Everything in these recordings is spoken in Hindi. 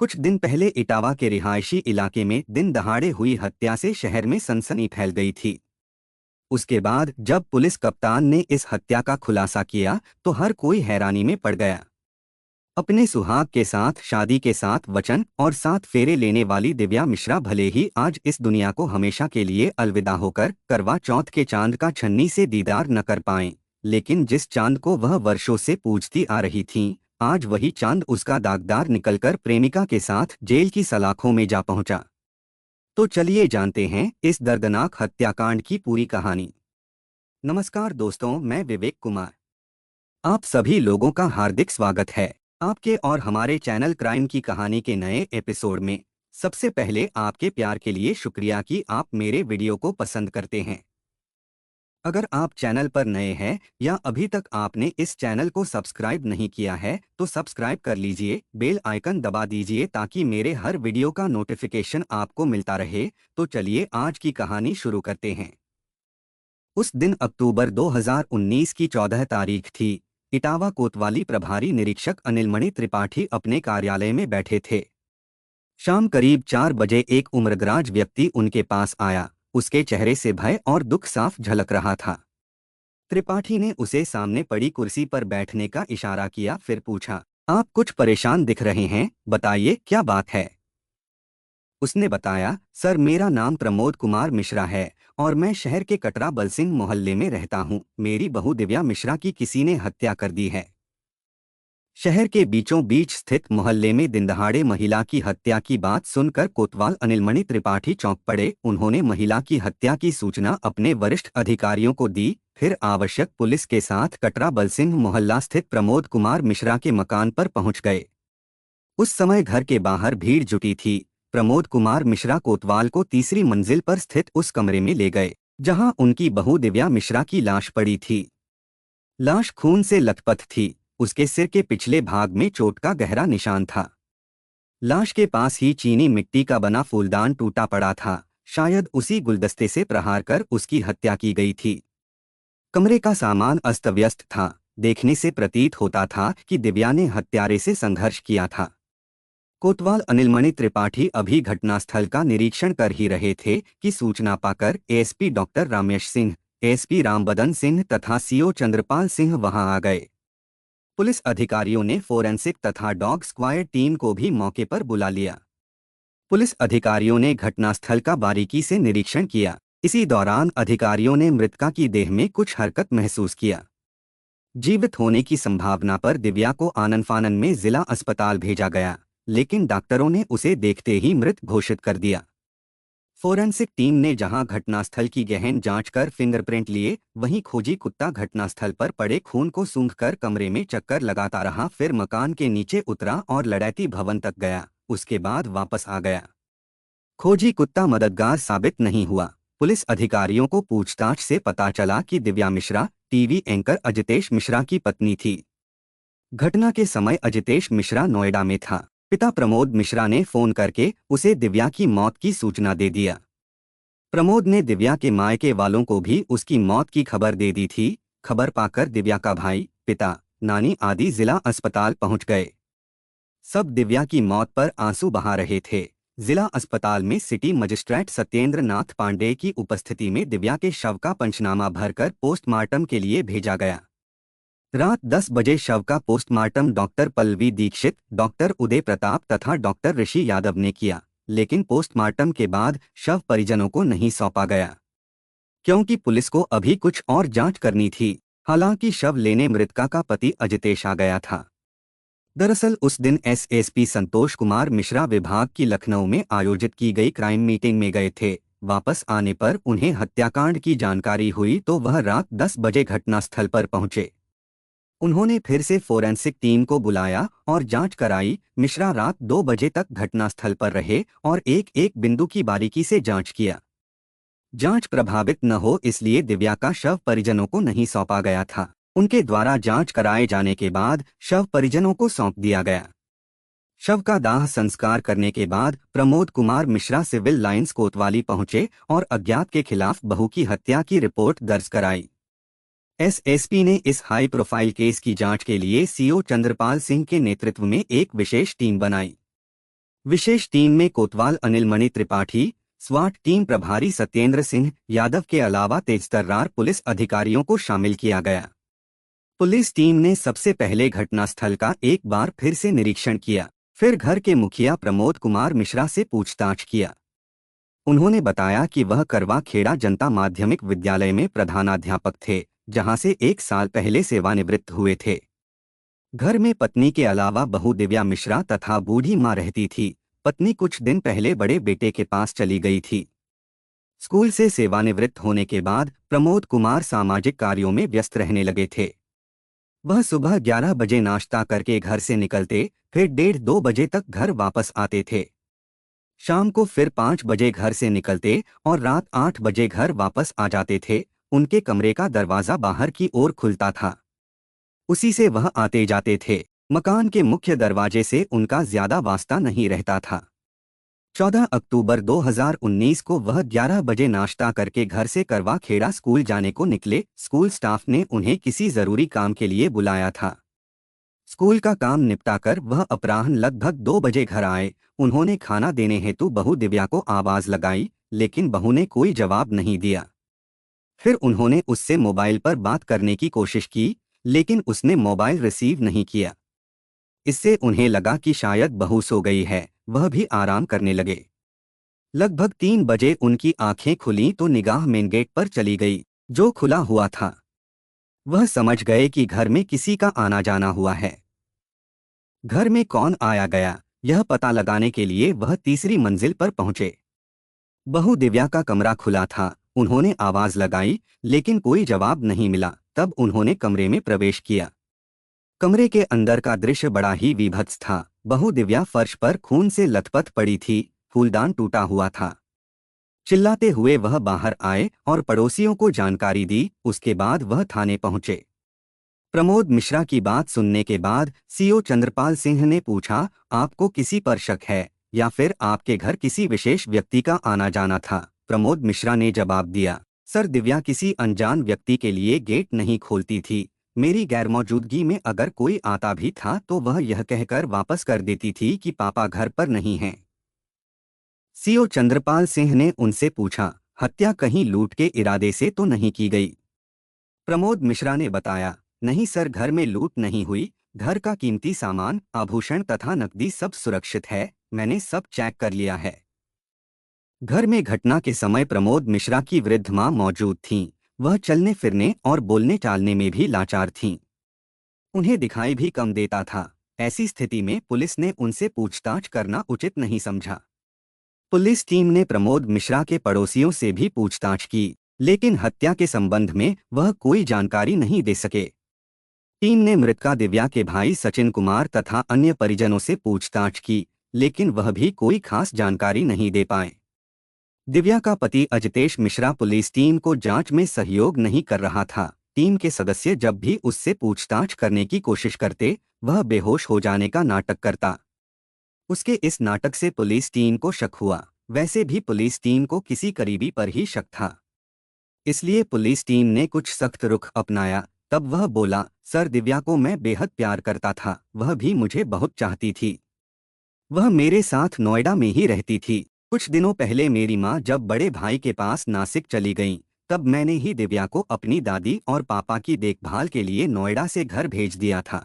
कुछ दिन पहले इटावा के रिहायशी इलाके में दिन दहाड़े हुई हत्या से शहर में सनसनी फैल गई थी। उसके बाद जब पुलिस कप्तान ने इस हत्या का खुलासा किया तो हर कोई हैरानी में पड़ गया। अपने सुहाग के साथ, शादी के साथ वचन और 7 फेरे लेने वाली दिव्या मिश्रा भले ही आज इस दुनिया को हमेशा के लिए अलविदा होकर करवा चौथ के चांद का छन्नी से दीदार न कर पाएं, लेकिन जिस चांद को वह वर्षों से पूजती आ रही थीं, आज वही चांद उसका दागदार निकलकर प्रेमिका के साथ जेल की सलाखों में जा पहुंचा। तो चलिए जानते हैं इस दर्दनाक हत्याकांड की पूरी कहानी। नमस्कार दोस्तों, मैं विवेक कुमार। आप सभी लोगों का हार्दिक स्वागत है आपके और हमारे चैनल क्राइम की कहानी के नए एपिसोड में। सबसे पहले आपके प्यार के लिए शुक्रिया कि आप मेरे वीडियो को पसंद करते हैं। अगर आप चैनल पर नए हैं या अभी तक आपने इस चैनल को सब्सक्राइब नहीं किया है तो सब्सक्राइब कर लीजिए, बेल आइकन दबा दीजिए ताकि मेरे हर वीडियो का नोटिफिकेशन आपको मिलता रहे। तो चलिए आज की कहानी शुरू करते हैं। उस दिन अक्टूबर 2019 की 14 तारीख थी। इटावा कोतवाली प्रभारी निरीक्षक अनिलमणि त्रिपाठी अपने कार्यालय में बैठे थे। शाम करीब 4 बजे एक उम्रदराज व्यक्ति उनके पास आया। उसके चेहरे से भय और दुख साफ झलक रहा था। त्रिपाठी ने उसे सामने पड़ी कुर्सी पर बैठने का इशारा किया, फिर पूछा, आप कुछ परेशान दिख रहे हैं, बताइए क्या बात है। उसने बताया, सर मेरा नाम प्रमोद कुमार मिश्रा है और मैं शहर के कटरा बलसिंह मोहल्ले में रहता हूँ। मेरी बहू दिव्या मिश्रा की किसी ने हत्या कर दी है। शहर के बीचों बीच स्थित मोहल्ले में दिनदहाड़े महिला की हत्या की बात सुनकर कोतवाल अनिलमणि त्रिपाठी चौंक पड़े। उन्होंने महिला की हत्या की सूचना अपने वरिष्ठ अधिकारियों को दी, फिर आवश्यक पुलिस के साथ कटरा बलसिंह मोहल्ला स्थित प्रमोद कुमार मिश्रा के मकान पर पहुंच गए। उस समय घर के बाहर भीड़ जुटी थी। प्रमोद कुमार मिश्रा कोतवाल को तीसरी मंजिल पर स्थित उस कमरे में ले गए जहां उनकी बहू दिव्या मिश्रा की लाश पड़ी थी। लाश खून से लथपथ थी। उसके सिर के पिछले भाग में चोट का गहरा निशान था। लाश के पास ही चीनी मिट्टी का बना फूलदान टूटा पड़ा था। शायद उसी गुलदस्ते से प्रहार कर उसकी हत्या की गई थी। कमरे का सामान अस्त व्यस्त था। देखने से प्रतीत होता था कि दिव्या ने हत्यारे से संघर्ष किया था। कोतवाल अनिलमणि त्रिपाठी अभी घटनास्थल का निरीक्षण कर ही रहे थे कि सूचना पाकर ASP doctor Ramesh Singh, ASP Rambadan Singh तथा सीओ चंद्रपाल सिंह वहां आ गए। पुलिस अधिकारियों ने फोरेंसिक तथा डॉग स्क्वाड टीम को भी मौके पर बुला लिया। पुलिस अधिकारियों ने घटनास्थल का बारीकी से निरीक्षण किया। इसी दौरान अधिकारियों ने मृतका की देह में कुछ हरकत महसूस किया। जीवित होने की संभावना पर दिव्या को आनन फानन में जिला अस्पताल भेजा गया, लेकिन डॉक्टरों ने उसे देखते ही मृत घोषित कर दिया। फोरेंसिक टीम ने जहां घटनास्थल की गहन जांच कर फिंगरप्रिंट लिए, वहीं खोजी कुत्ता घटनास्थल पर पड़े खून को सूंघकर कमरे में चक्कर लगाता रहा, फिर मकान के नीचे उतरा और लड़ैती भवन तक गया। उसके बाद वापस आ गया। खोजी कुत्ता मददगार साबित नहीं हुआ। पुलिस अधिकारियों को पूछताछ से पता चला कि दिव्या मिश्रा टीवी एंकर अजितेश मिश्रा की पत्नी थी। घटना के समय अजितेश मिश्रा नोएडा में था। पिता प्रमोद मिश्रा ने फोन करके उसे दिव्या की मौत की सूचना दे दिया। प्रमोद ने दिव्या के मायके वालों को भी उसकी मौत की खबर दे दी थी। खबर पाकर दिव्या का भाई, पिता, नानी आदि जिला अस्पताल पहुंच गए। सब दिव्या की मौत पर आंसू बहा रहे थे। जिला अस्पताल में सिटी मजिस्ट्रेट सत्येंद्र नाथ पांडेय की उपस्थिति में दिव्या के शव का पंचनामा भरकर पोस्टमार्टम के लिए भेजा गया। रात 10 बजे शव का postmortem doctor Pallavi Dikshit, doctor Uday Pratap तथा डॉक्टर ऋषि यादव ने किया, लेकिन पोस्टमार्टम के बाद शव परिजनों को नहीं सौंपा गया, क्योंकि पुलिस को अभी कुछ और जांच करनी थी। हालांकि शव लेने मृतका का पति अजितेश आ गया था। दरअसल उस दिन एसएसपी संतोष कुमार मिश्रा विभाग की लखनऊ में आयोजित की गई क्राइम मीटिंग में गए थे। वापस आने पर उन्हें हत्याकांड की जानकारी हुई तो वह रात 10 बजे घटनास्थल पर पहुंचे। उन्होंने फिर से फोरेंसिक टीम को बुलाया और जांच कराई। मिश्रा रात 2 बजे तक घटनास्थल पर रहे और एक एक बिंदु की बारीकी से जांच किया। जांच प्रभावित न हो इसलिए दिव्या का शव परिजनों को नहीं सौंपा गया था। उनके द्वारा जांच कराए जाने के बाद शव परिजनों को सौंप दिया गया। शव का दाह संस्कार करने के बाद प्रमोद कुमार मिश्रा सिविल लाइंस कोतवाली पहुंचे और अज्ञात के खिलाफ बहू की हत्या की रिपोर्ट दर्ज कराई। एसएसपी ने इस हाई प्रोफाइल केस की जांच के लिए सीओ चंद्रपाल सिंह के नेतृत्व में एक विशेष टीम बनाई। विशेष टीम में कोतवाल अनिल मणि त्रिपाठी, स्वाट टीम प्रभारी सत्येंद्र सिंह यादव के अलावा तेजतर्रार पुलिस अधिकारियों को शामिल किया गया। पुलिस टीम ने सबसे पहले घटनास्थल का एक बार फिर से निरीक्षण किया, फिर घर के मुखिया प्रमोद कुमार मिश्रा से पूछताछ किया। उन्होंने बताया कि वह करवा खेड़ा जनता माध्यमिक विद्यालय में प्रधानाध्यापक थे, जहां से 1 साल पहले सेवानिवृत्त हुए थे। घर में पत्नी के अलावा बहू दिव्या मिश्रा तथा बूढ़ी मां रहती थी। पत्नी कुछ दिन पहले बड़े बेटे के पास चली गई थी। स्कूल से सेवानिवृत्त होने के बाद प्रमोद कुमार सामाजिक कार्यों में व्यस्त रहने लगे थे। वह सुबह 11 बजे नाश्ता करके घर से निकलते, फिर 1:30-2 बजे तक घर वापस आते थे। शाम को फिर 5 बजे घर से निकलते और रात 8 बजे घर वापस आ जाते थे। उनके कमरे का दरवाजा बाहर की ओर खुलता था, उसी से वह आते जाते थे। मकान के मुख्य दरवाजे से उनका ज्यादा वास्ता नहीं रहता था। 14 अक्टूबर 2019 को वह 11 बजे नाश्ता करके घर से करवा खेड़ा स्कूल जाने को निकले। स्कूल स्टाफ ने उन्हें किसी जरूरी काम के लिए बुलाया था। स्कूल का काम निपटाकर वह अपराह्न लगभग 2 बजे घर आए। उन्होंने खाना देने हेतु बहू दिव्या को आवाज लगाई, लेकिन बहू ने कोई जवाब नहीं दिया। फिर उन्होंने उससे मोबाइल पर बात करने की कोशिश की, लेकिन उसने मोबाइल रिसीव नहीं किया। इससे उन्हें लगा कि शायद बहू सो गई है, वह भी आराम करने लगे। लगभग 3 बजे उनकी आंखें खुलीं तो निगाह मेन गेट पर चली गई, जो खुला हुआ था। वह समझ गए कि घर में किसी का आना जाना हुआ है। घर में कौन आया गया, यह पता लगाने के लिए वह तीसरी मंजिल पर पहुंचे। बहू दिव्या का कमरा खुला था। उन्होंने आवाज लगाई, लेकिन कोई जवाब नहीं मिला। तब उन्होंने कमरे में प्रवेश किया। कमरे के अंदर का दृश्य बड़ा ही विभत्स था। बहू दिव्या फर्श पर खून से लथपथ पड़ी थी, फूलदान टूटा हुआ था। चिल्लाते हुए वह बाहर आए और पड़ोसियों को जानकारी दी। उसके बाद वह थाने पहुंचे। प्रमोद मिश्रा की बात सुनने के बाद सीओ चंद्रपाल सिंह ने पूछा, आपको किसी पर शक है या फिर आपके घर किसी विशेष व्यक्ति का आना जाना था? प्रमोद मिश्रा ने जवाब दिया, सर, दिव्या किसी अनजान व्यक्ति के लिए गेट नहीं खोलती थी। मेरी गैरमौजूदगी में अगर कोई आता भी था तो वह यह कहकर वापस कर देती थी कि पापा घर पर नहीं हैं। सीओ चंद्रपाल सिंह ने उनसे पूछा, हत्या कहीं लूट के इरादे से तो नहीं की गई? प्रमोद मिश्रा ने बताया, नहीं सर, घर में लूट नहीं हुई। घर का कीमती सामान, आभूषण तथा नकदी सब सुरक्षित है। मैंने सब चेक कर लिया है। घर में घटना के समय प्रमोद मिश्रा की वृद्ध मां मौजूद थीं। वह चलने फिरने और बोलने चालने में भी लाचार थीं। उन्हें दिखाई भी कम देता था। ऐसी स्थिति में पुलिस ने उनसे पूछताछ करना उचित नहीं समझा। पुलिस टीम ने प्रमोद मिश्रा के पड़ोसियों से भी पूछताछ की, लेकिन हत्या के संबंध में वह कोई जानकारी नहीं दे सके। टीम ने मृतका दिव्या के भाई सचिन कुमार तथा अन्य परिजनों से पूछताछ की, लेकिन वह भी कोई खास जानकारी नहीं दे पाए। दिव्या का पति अजितेश मिश्रा पुलिस टीम को जांच में सहयोग नहीं कर रहा था। टीम के सदस्य जब भी उससे पूछताछ करने की कोशिश करते, वह बेहोश हो जाने का नाटक करता। उसके इस नाटक से पुलिस टीम को शक हुआ। वैसे भी पुलिस टीम को किसी करीबी पर ही शक था, इसलिए पुलिस टीम ने कुछ सख्त रुख अपनाया। तब वह बोला, सर, दिव्या को मैं बेहद प्यार करता था। वह भी मुझे बहुत चाहती थी। वह मेरे साथ नोएडा में ही रहती थी। कुछ दिनों पहले मेरी माँ जब बड़े भाई के पास नासिक चली गईं, तब मैंने ही दिव्या को अपनी दादी और पापा की देखभाल के लिए नोएडा से घर भेज दिया था।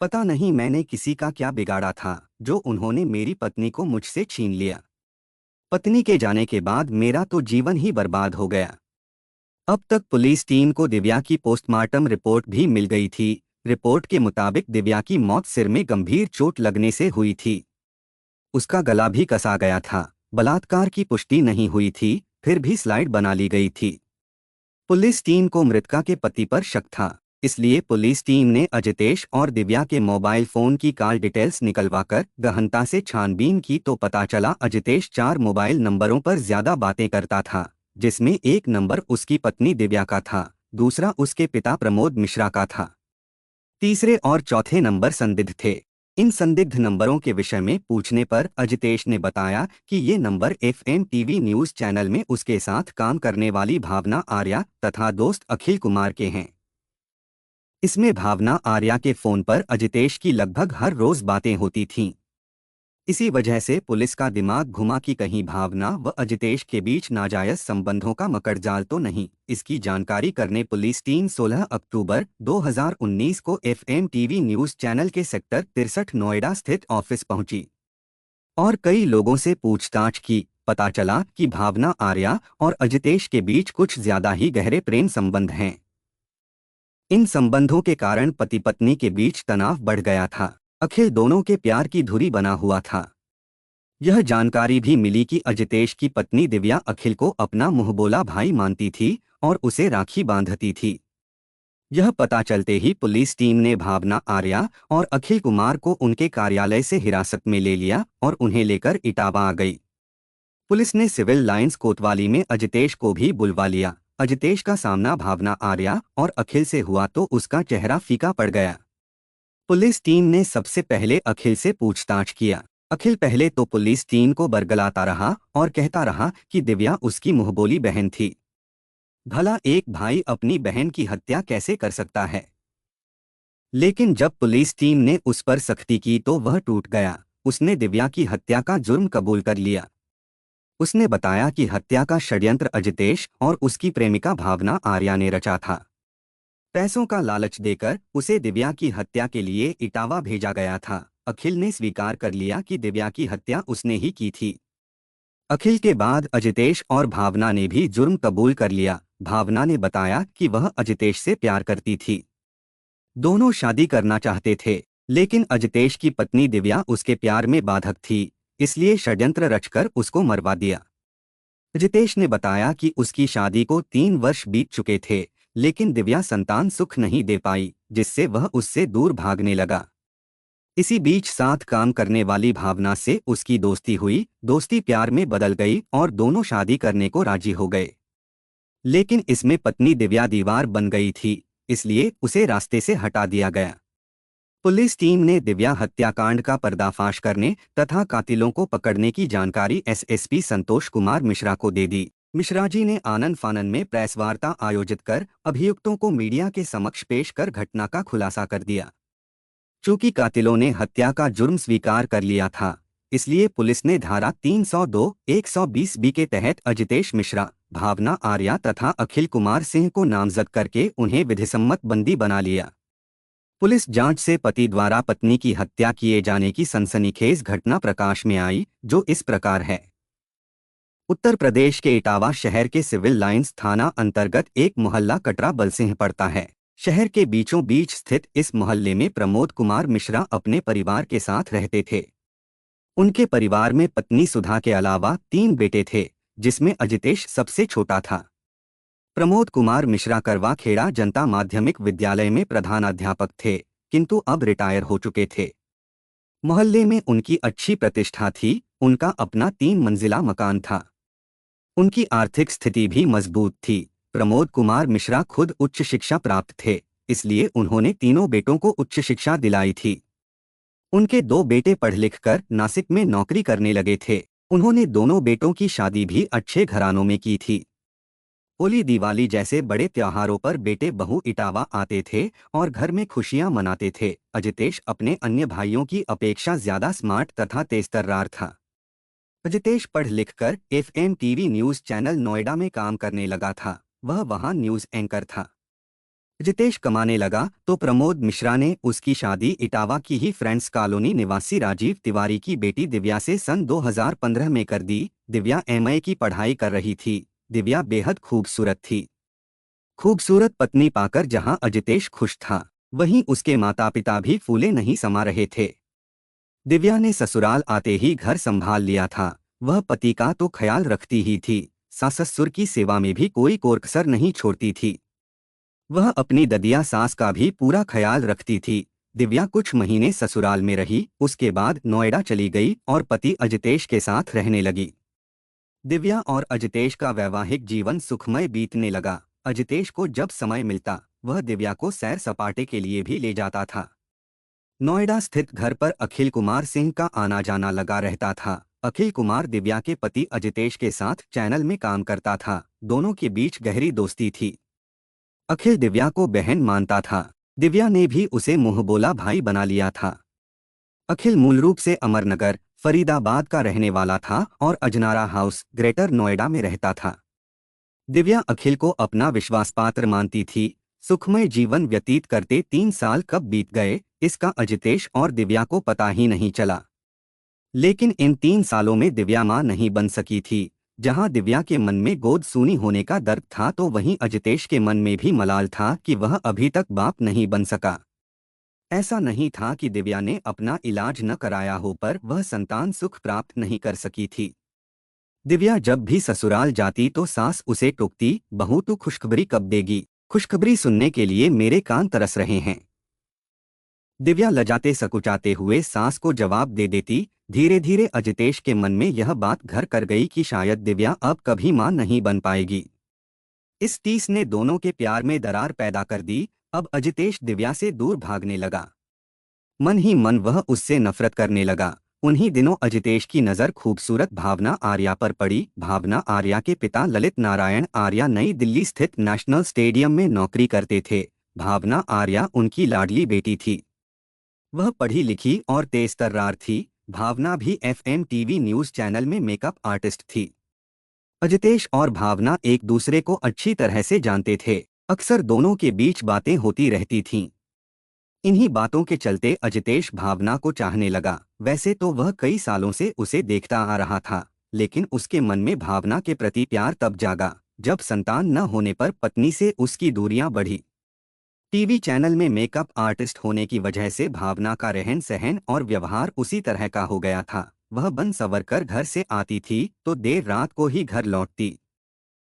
पता नहीं मैंने किसी का क्या बिगाड़ा था, जो उन्होंने मेरी पत्नी को मुझसे छीन लिया। पत्नी के जाने के बाद मेरा तो जीवन ही बर्बाद हो गया। अब तक पुलिस टीम को दिव्या की पोस्टमार्टम रिपोर्ट भी मिल गई थी। रिपोर्ट के मुताबिक दिव्या की मौत सिर में गंभीर चोट लगने से हुई थी। उसका गला भी कसा गया था। बलात्कार की पुष्टि नहीं हुई थी, फिर भी स्लाइड बना ली गई थी। पुलिस टीम को मृतका के पति पर शक था, इसलिए पुलिस टीम ने अजितेश और दिव्या के मोबाइल फोन की कॉल डिटेल्स निकलवाकर गहनता से छानबीन की तो पता चला अजितेश 4 मोबाइल नंबरों पर ज्यादा बातें करता था, जिसमें एक नंबर उसकी पत्नी दिव्या का था, दूसरा उसके पिता प्रमोद मिश्रा का था। तीसरे और चौथे नंबर संदिग्ध थे। इन संदिग्ध नंबरों के विषय में पूछने पर अजितेश ने बताया कि ये number FM TV news channel में उसके साथ काम करने वाली भावना आर्या तथा दोस्त अखिल कुमार के हैं। इसमें भावना आर्या के फोन पर अजितेश की लगभग हर रोज बातें होती थीं। इसी वजह से पुलिस का दिमाग घुमा कि कहीं भावना व अजितेश के बीच नाजायज संबंधों का मकड़जाल तो नहीं। इसकी जानकारी करने पुलिस टीम 16 अक्टूबर 2019 को एफएम टीवी न्यूज चैनल के सेक्टर 63 नोएडा स्थित ऑफिस पहुंची और कई लोगों से पूछताछ की। पता चला कि भावना आर्या और अजितेश के बीच कुछ ज्यादा ही गहरे प्रेम संबंध हैं। इन संबंधों के कारण पति पत्नी के बीच तनाव बढ़ गया था। अखिल दोनों के प्यार की धुरी बना हुआ था। यह जानकारी भी मिली कि अजितेश की पत्नी दिव्या अखिल को अपना मुंहबोला भाई मानती थी और उसे राखी बांधती थी। यह पता चलते ही पुलिस टीम ने भावना आर्या और अखिल कुमार को उनके कार्यालय से हिरासत में ले लिया और उन्हें लेकर इटावा आ गई। पुलिस ने सिविल लाइंस कोतवाली में अजितेश को भी बुलवा लिया। अजितेश का सामना भावना आर्या और अखिल से हुआ तो उसका चेहरा फीका पड़ गया। पुलिस टीम ने सबसे पहले अखिल से पूछताछ किया। अखिल पहले तो पुलिस टीम को बरगलाता रहा और कहता रहा कि दिव्या उसकी मुंहबोली बहन थी। भला एक भाई अपनी बहन की हत्या कैसे कर सकता है? लेकिन जब पुलिस टीम ने उस पर सख्ती की तो वह टूट गया। उसने दिव्या की हत्या का जुर्म कबूल कर लिया। उसने बताया कि हत्या का षड्यंत्र अजितेश और उसकी प्रेमिका भावना आर्या ने रचा था। पैसों का लालच देकर उसे दिव्या की हत्या के लिए इटावा भेजा गया था। अखिल ने स्वीकार कर लिया कि दिव्या की हत्या उसने ही की थी। अखिल के बाद अजितेश और भावना ने भी जुर्म कबूल कर लिया। भावना ने बताया कि वह अजितेश से प्यार करती थी। दोनों शादी करना चाहते थे, लेकिन अजितेश की पत्नी दिव्या उसके प्यार में बाधक थी, इसलिए षड्यंत्र रचकर उसको मरवा दिया। अजितेश ने बताया कि उसकी शादी को 3 वर्ष बीत चुके थे, लेकिन दिव्या संतान सुख नहीं दे पाई, जिससे वह उससे दूर भागने लगा। इसी बीच साथ काम करने वाली भावना से उसकी दोस्ती हुई। दोस्ती प्यार में बदल गई और दोनों शादी करने को राजी हो गए। लेकिन इसमें पत्नी दिव्या दीवार बन गई थी, इसलिए उसे रास्ते से हटा दिया गया। पुलिस टीम ने दिव्या हत्याकांड का पर्दाफाश करने तथा कातिलों को पकड़ने की जानकारी एसएसपी संतोष कुमार मिश्रा को दे दी। मिश्रा जी ने आनन फानन में प्रेस वार्ता आयोजित कर अभियुक्तों को मीडिया के समक्ष पेश कर घटना का खुलासा कर दिया। चूंकि कातिलों ने हत्या का जुर्म स्वीकार कर लिया था, इसलिए पुलिस ने धारा 302, 120 बी के तहत अजितेश मिश्रा, भावना आर्या तथा अखिल कुमार सिंह को नामजद करके उन्हें विधिसम्मत बंदी बना लिया। पुलिस जांच से पति द्वारा पत्नी की हत्या किए जाने की सनसनीखेज घटना प्रकाश में आई, जो इस प्रकार है। उत्तर प्रदेश के इटावा शहर के सिविल लाइंस थाना अंतर्गत एक मोहल्ला कटरा बलसिंह पड़ता है। शहर के बीचों बीच स्थित इस मोहल्ले में प्रमोद कुमार मिश्रा अपने परिवार के साथ रहते थे। उनके परिवार में पत्नी सुधा के अलावा 3 बेटे थे, जिसमें अजितेश सबसे छोटा था। प्रमोद कुमार मिश्रा करवा खेड़ा जनता माध्यमिक विद्यालय में प्रधानाध्यापक थे, किंतु अब रिटायर हो चुके थे। मोहल्ले में उनकी अच्छी प्रतिष्ठा थी। उनका अपना 3 मंजिला मकान था। उनकी आर्थिक स्थिति भी मजबूत थी। प्रमोद कुमार मिश्रा खुद उच्च शिक्षा प्राप्त थे, इसलिए उन्होंने तीनों बेटों को उच्च शिक्षा दिलाई थी। उनके 2 बेटे पढ़ लिख कर नासिक में नौकरी करने लगे थे। उन्होंने दोनों बेटों की शादी भी अच्छे घरानों में की थी। होली दिवाली जैसे बड़े त्योहारों पर बेटे बहू इटावा आते थे और घर में खुशियां मनाते थे। अजितेश अपने अन्य भाइयों की अपेक्षा ज्यादा स्मार्ट तथा तेजतर्रार था। अजितेश पढ़ लिख कर FM TV news channel Noida में काम करने लगा था। वह वहां न्यूज एंकर था। अजितेश कमाने लगा तो प्रमोद मिश्रा ने उसकी शादी इटावा की ही फ्रेंड्स कॉलोनी निवासी राजीव तिवारी की बेटी दिव्या से सन 2015 में कर दी। दिव्या एमए की पढ़ाई कर रही थी। दिव्या बेहद खूबसूरत थी। खूबसूरत पत्नी पाकर जहां अजितेश खुश था, वहीं उसके माता पिता भी फूले नहीं समा रहे थे। दिव्या ने ससुराल आते ही घर संभाल लिया था। वह पति का तो ख्याल रखती ही थी, सास ससुर की सेवा में भी कोई कोरकसर नहीं छोड़ती थी। वह अपनी ददिया सास का भी पूरा ख्याल रखती थी। दिव्या कुछ महीने ससुराल में रही, उसके बाद नोएडा चली गई और पति अजितेश के साथ रहने लगी। दिव्या और अजितेश का वैवाहिक जीवन सुखमय बीतने लगा। अजितेश को जब समय मिलता, वह दिव्या को सैर सपाटे के लिए भी ले जाता था। नोएडा स्थित घर पर अखिल कुमार सिंह का आना जाना लगा रहता था। अखिल कुमार दिव्या के पति अजितेश के साथ चैनल में काम करता था। दोनों के बीच गहरी दोस्ती थी। अखिल दिव्या को बहन मानता था। दिव्या ने भी उसे मुंहबोला भाई बना लिया था। अखिल मूल रूप से अमरनगर, फरीदाबाद का रहने वाला था और अजनारा हाउस, ग्रेटर नोएडा में रहता था। दिव्या अखिल को अपना विश्वासपात्र मानती थी। सुखमय जीवन व्यतीत करते 3 साल कब बीत गए, इसका अजितेश और दिव्या को पता ही नहीं चला। लेकिन इन 3 सालों में दिव्या मां नहीं बन सकी थी। जहां दिव्या के मन में गोद सूनी होने का दर्द था, तो वहीं अजितेश के मन में भी मलाल था कि वह अभी तक बाप नहीं बन सका। ऐसा नहीं था कि दिव्या ने अपना इलाज न कराया हो, पर वह संतान सुख प्राप्त नहीं कर सकी थी। दिव्या जब भी ससुराल जाती तो सास उसे टोकती, बहू तू खुशखबरी कब देगी, खुशखबरी सुनने के लिए मेरे कान तरस रहे हैं। दिव्या लजाते सकुचाते हुए सास को जवाब दे देती। धीरे धीरे अजितेश के मन में यह बात घर कर गई कि शायद दिव्या अब कभी मां नहीं बन पाएगी। इस टीस ने दोनों के प्यार में दरार पैदा कर दी। अब अजितेश दिव्या से दूर भागने लगा। मन ही मन वह उससे नफरत करने लगा। उन्हीं दिनों अजितेश की नज़र खूबसूरत भावना आर्या पर पड़ी। भावना आर्या के पिता ललित नारायण आर्या नई दिल्ली स्थित नेशनल स्टेडियम में नौकरी करते थे। भावना आर्या उनकी लाडली बेटी थी। वह पढ़ी लिखी और तेज तर्रार थी। भावना भी एफएम टीवी न्यूज़ चैनल में मेकअप आर्टिस्ट थी। अजितेश और भावना एक दूसरे को अच्छी तरह से जानते थे। अक्सर दोनों के बीच बातें होती रहती थीं। इन्हीं बातों के चलते अजितेश भावना को चाहने लगा। वैसे तो वह कई सालों से उसे देखता आ रहा था, लेकिन उसके मन में भावना के प्रति प्यार तब जागा जब संतान न होने पर पत्नी से उसकी दूरियां बढ़ी। टीवी चैनल में मेकअप आर्टिस्ट होने की वजह से भावना का रहन सहन और व्यवहार उसी तरह का हो गया था। वह बन संवर कर घर से आती थी तो देर रात को ही घर लौटती।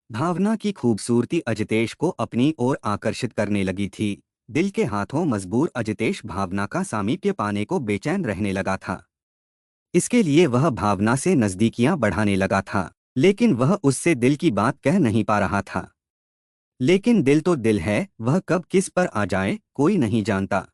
भावना की खूबसूरती अजितेश को अपनी ओर आकर्षित करने लगी थी। दिल के हाथों मजबूर अजितेश भावना का सामीप्य पाने को बेचैन रहने लगा था। इसके लिए वह भावना से नजदीकियां बढ़ाने लगा था, लेकिन वह उससे दिल की बात कह नहीं पा रहा था। लेकिन दिल तो दिल है, वह कब किस पर आ जाए कोई नहीं जानता।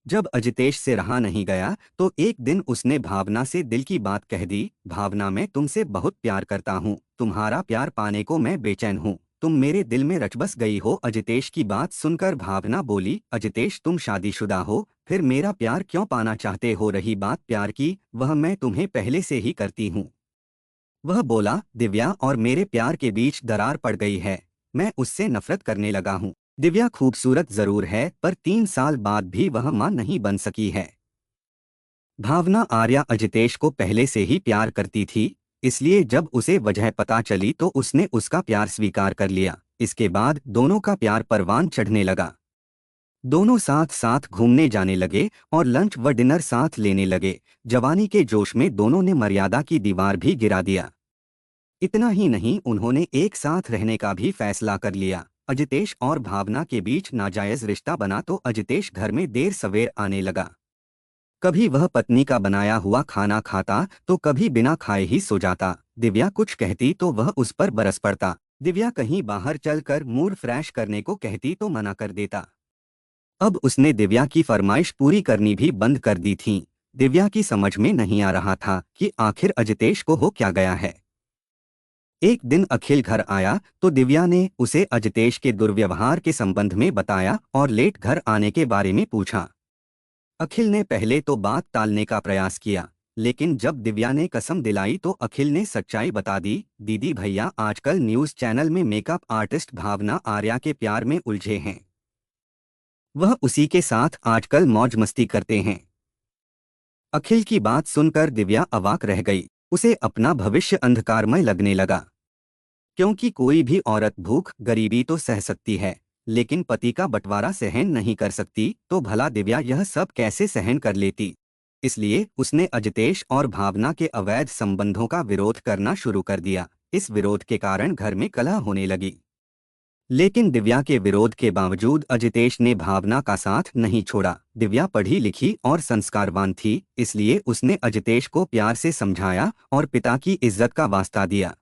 जब अजितेश से रहा नहीं गया तो एक दिन उसने भावना से दिल की बात कह दी। भावना, मैं तुमसे बहुत प्यार करता हूँ, तुम्हारा प्यार पाने को मैं बेचैन हूँ, तुम मेरे दिल में रच गई हो। अजितेश की बात सुनकर भावना बोली, अजितेश तुम शादीशुदा हो, फिर मेरा प्यार क्यों पाना चाहते हो? रही बात प्यार की, वह मैं तुम्हें पहले से ही करती हूँ। वह बोला, दिव्या और मेरे प्यार के बीच दरार पड़ गई है, मैं उससे नफरत करने लगा हूँ। दिव्या खूबसूरत जरूर है, पर 3 साल बाद भी वह मां नहीं बन सकी है। भावना आर्या अजितेश को पहले से ही प्यार करती थी, इसलिए जब उसे वजह पता चली तो उसने उसका प्यार स्वीकार कर लिया। इसके बाद दोनों का प्यार परवान चढ़ने लगा। दोनों साथ साथ घूमने जाने लगे और लंच व डिनर साथ लेने लगे। जवानी के जोश में दोनों ने मर्यादा की दीवार भी गिरा दिया। इतना ही नहीं, उन्होंने एक साथ रहने का भी फैसला कर लिया। अजितेश और भावना के बीच नाजायज रिश्ता बना तो अजितेश घर में देर सवेर आने लगा। कभी वह पत्नी का बनाया हुआ खाना खाता तो कभी बिना खाए ही सो जाता। दिव्या कुछ कहती तो वह उस पर बरस पड़ता। दिव्या कहीं बाहर चलकर मूड फ्रेश करने को कहती तो मना कर देता। अब उसने दिव्या की फरमाइश पूरी करनी भी बंद कर दी थी। दिव्या की समझ में नहीं आ रहा था कि आखिर अजितेश को हो क्या गया है। एक दिन अखिल घर आया तो दिव्या ने उसे अजितेश के दुर्व्यवहार के संबंध में बताया और लेट घर आने के बारे में पूछा। अखिल ने पहले तो बात टालने का प्रयास किया, लेकिन जब दिव्या ने कसम दिलाई तो अखिल ने सच्चाई बता दी। दीदी भैया आजकल न्यूज़ चैनल में मेकअप आर्टिस्ट भावना आर्या के प्यार में उलझे हैं। वह उसी के साथ आजकल मौज मस्ती करते हैं। अखिल की बात सुनकर दिव्या अवाक रह गई। उसे अपना भविष्य अंधकारमय लगने लगा। क्योंकि कोई भी औरत भूख गरीबी तो सह सकती है, लेकिन पति का बंटवारा सहन नहीं कर सकती, तो भला दिव्या यह सब कैसे सहन कर लेती। इसलिए उसने अजितेश और भावना के अवैध संबंधों का विरोध करना शुरू कर दिया। इस विरोध के कारण घर में कलह होने लगी। लेकिन दिव्या के विरोध के बावजूद अजितेश ने भावना का साथ नहीं छोड़ा। दिव्या पढ़ी लिखी और संस्कारवान थी, इसलिए उसने अजितेश को प्यार से समझाया और पिता की इज्जत का वास्ता दिया।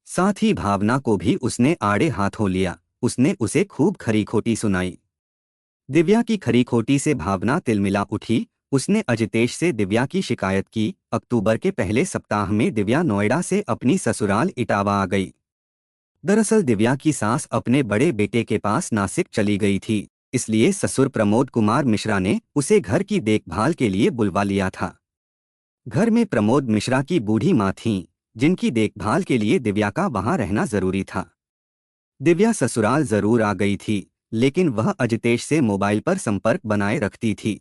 साथ ही भावना को भी उसने आड़े हाथों लिया। उसने उसे खूब खरी खोटी सुनाई। दिव्या की खरी खोटी से भावना तिलमिला उठी। उसने अजितेश से दिव्या की शिकायत की। अक्टूबर के पहले सप्ताह में दिव्या नोएडा से अपनी ससुराल इटावा आ गई। दरअसल दिव्या की सास अपने बड़े बेटे के पास नासिक चली गई थी, इसलिए ससुर प्रमोद कुमार मिश्रा ने उसे घर की देखभाल के लिए बुलवा लिया था। घर में प्रमोद मिश्रा की बूढ़ी माँ थीं, जिनकी देखभाल के लिए दिव्या का वहां रहना जरूरी था। दिव्या ससुराल जरूर आ गई थी, लेकिन वह अजितेश से मोबाइल पर संपर्क बनाए रखती थी।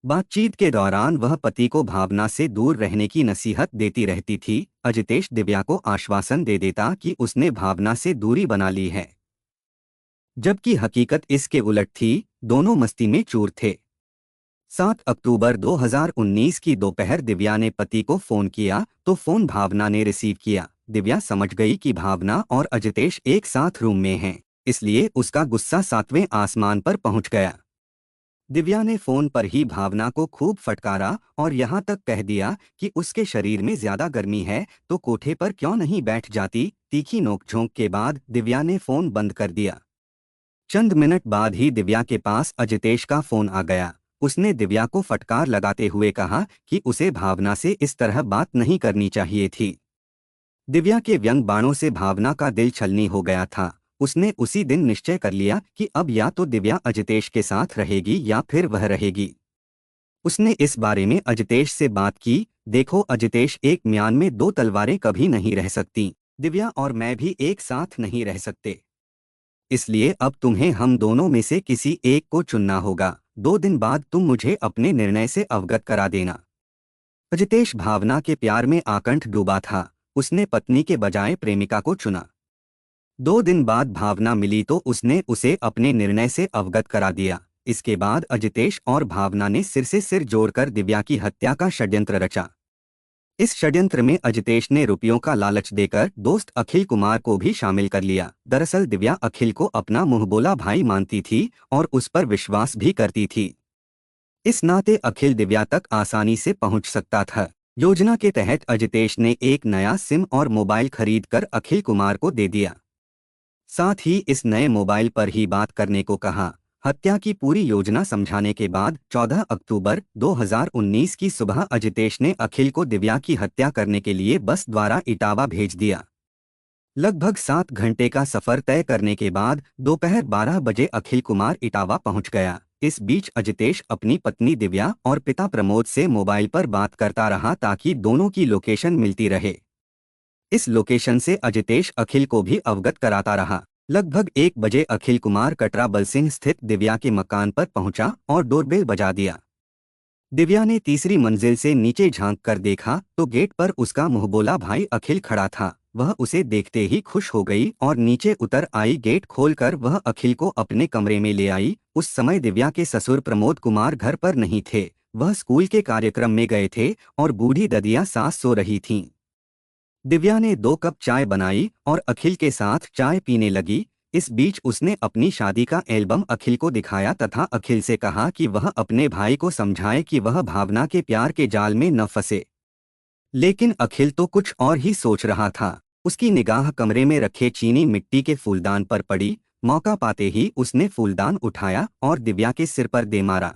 बातचीत के दौरान वह पति को भावना से दूर रहने की नसीहत देती रहती थी। अजितेश दिव्या को आश्वासन दे देता कि उसने भावना से दूरी बना ली है, जबकि हकीकत इसके उलट थी। दोनों मस्ती में चूर थे। 7 अक्टूबर 2019 की दोपहर दिव्या ने पति को फोन किया तो फोन भावना ने रिसीव किया। दिव्या समझ गई कि भावना और अजितेश एक साथ रूम में हैं, इसलिए उसका गुस्सा 7वें आसमान पर पहुंच गया। दिव्या ने फोन पर ही भावना को खूब फटकारा और यहाँ तक कह दिया कि उसके शरीर में ज्यादा गर्मी है तो कोठे पर क्यों नहीं बैठ जाती। तीखी नोकझोंक के बाद दिव्या ने फोन बंद कर दिया। चंद मिनट बाद ही दिव्या के पास अजितेश का फोन आ गया। उसने दिव्या को फटकार लगाते हुए कहा कि उसे भावना से इस तरह बात नहीं करनी चाहिए थी। दिव्या के व्यंग बाणों से भावना का दिल छलनी हो गया था। उसने उसी दिन निश्चय कर लिया कि अब या तो दिव्या अजितेश के साथ रहेगी या फिर वह रहेगी। उसने इस बारे में अजितेश से बात की। देखो अजितेश, एक म्यान में दो तलवारें कभी नहीं रह सकती। दिव्या और मैं भी एक साथ नहीं रह सकते, इसलिए अब तुम्हें हम दोनों में से किसी एक को चुनना होगा। 2 दिन बाद तुम मुझे अपने निर्णय से अवगत करा देना। अजितेश भावना के प्यार में आकंठ डूबा था। उसने पत्नी के बजाय प्रेमिका को चुना। 2 दिन बाद भावना मिली तो उसने उसे अपने निर्णय से अवगत करा दिया। इसके बाद अजितेश और भावना ने सिर से सिर जोड़कर दिव्या की हत्या का षड्यंत्र रचा। इस षड्यंत्र में अजितेश ने रुपयों का लालच देकर दोस्त अखिल कुमार को भी शामिल कर लिया। दरअसल दिव्या अखिल को अपना मुंहबोला भाई मानती थी और उस पर विश्वास भी करती थी। इस नाते अखिल दिव्या तक आसानी से पहुंच सकता था। योजना के तहत अजितेश ने एक नया सिम और मोबाइल खरीदकर अखिल कुमार को दे दिया। साथ ही इस नए मोबाइल पर ही बात करने को कहा। हत्या की पूरी योजना समझाने के बाद 14 अक्टूबर 2019 की सुबह अजितेश ने अखिल को दिव्या की हत्या करने के लिए बस द्वारा इटावा भेज दिया। लगभग 7 घंटे का सफर तय करने के बाद दोपहर 12 बजे अखिल कुमार इटावा पहुंच गया। इस बीच अजितेश अपनी पत्नी दिव्या और पिता प्रमोद से मोबाइल पर बात करता रहा ताकि दोनों की लोकेशन मिलती रहे। इस लोकेशन से अजितेश अखिल को भी अवगत कराता रहा। लगभग 1 बजे अखिल कुमार कटरा बलसिंह स्थित दिव्या के मकान पर पहुंचा और डोरबेल बजा दिया। दिव्या ने तीसरी मंजिल से नीचे झांक कर देखा तो गेट पर उसका मुंहबोला भाई अखिल खड़ा था। वह उसे देखते ही खुश हो गई और नीचे उतर आई। गेट खोलकर वह अखिल को अपने कमरे में ले आई। उस समय दिव्या के ससुर प्रमोद कुमार घर पर नहीं थे। वह स्कूल के कार्यक्रम में गए थे और बूढ़ी ददिया सास सो रही थीं। दिव्या ने 2 कप चाय बनाई और अखिल के साथ चाय पीने लगी। इस बीच उसने अपनी शादी का एल्बम अखिल को दिखाया तथा अखिल से कहा कि वह अपने भाई को समझाए कि वह भावना के प्यार के जाल में न फंसे। लेकिन अखिल तो कुछ और ही सोच रहा था। उसकी निगाह कमरे में रखे चीनी मिट्टी के फूलदान पर पड़ी। मौका पाते ही उसने फूलदान उठाया और दिव्या के सिर पर दे मारा।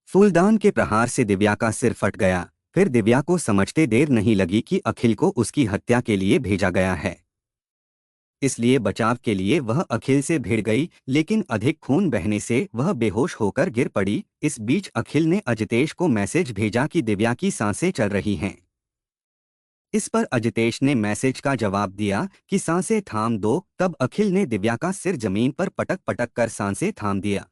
फूलदान के प्रहार से दिव्या का सिर फट गया। फिर दिव्या को समझते देर नहीं लगी कि अखिल को उसकी हत्या के लिए भेजा गया है, इसलिए बचाव के लिए वह अखिल से भिड़ गई, लेकिन अधिक खून बहने से वह बेहोश होकर गिर पड़ी। इस बीच अखिल ने अजितेश को मैसेज भेजा कि दिव्या की सांसें चल रही हैं। इस पर अजितेश ने मैसेज का जवाब दिया कि सांसें थाम दो। तब अखिल ने दिव्या का सिर जमीन पर पटक पटक कर सांसें थाम दिया।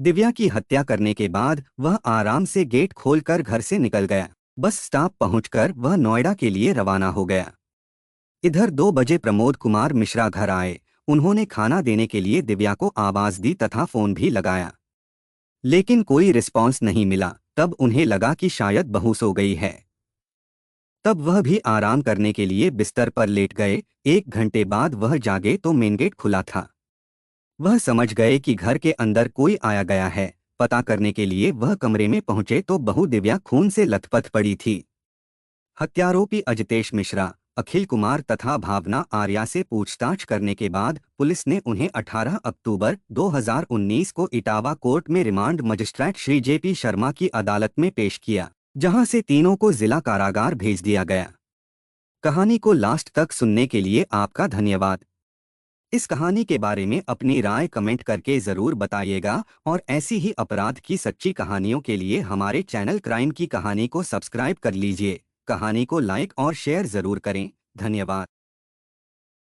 दिव्या की हत्या करने के बाद वह आराम से गेट खोलकर घर से निकल गया। बस स्टॉप पहुंचकर वह नोएडा के लिए रवाना हो गया। इधर 2 बजे प्रमोद कुमार मिश्रा घर आए। उन्होंने खाना देने के लिए दिव्या को आवाज दी तथा फोन भी लगाया, लेकिन कोई रिस्पॉन्स नहीं मिला। तब उन्हें लगा कि शायद बहू सो गई है। तब वह भी आराम करने के लिए बिस्तर पर लेट गए। 1 घंटे बाद वह जागे तो मेन गेट खुला था। वह समझ गए कि घर के अंदर कोई आया गया है। पता करने के लिए वह कमरे में पहुंचे तो बहू दिव्या खून से लथपथ पड़ी थी। हत्यारोपी अजितेश मिश्रा, अखिल कुमार तथा भावना आर्या से पूछताछ करने के बाद पुलिस ने उन्हें 18 अक्टूबर 2019 को इटावा कोर्ट में remand magistrate Shri JP Sharma की अदालत में पेश किया, जहां से तीनों को जिला कारागार भेज दिया गया। कहानी को लास्ट तक सुनने के लिए आपका धन्यवाद। इस कहानी के बारे में अपनी राय कमेंट करके ज़रूर बताइएगा और ऐसी ही अपराध की सच्ची कहानियों के लिए हमारे चैनल क्राइम की कहानी को सब्सक्राइब कर लीजिए। कहानी को लाइक और शेयर ज़रूर करें। धन्यवाद।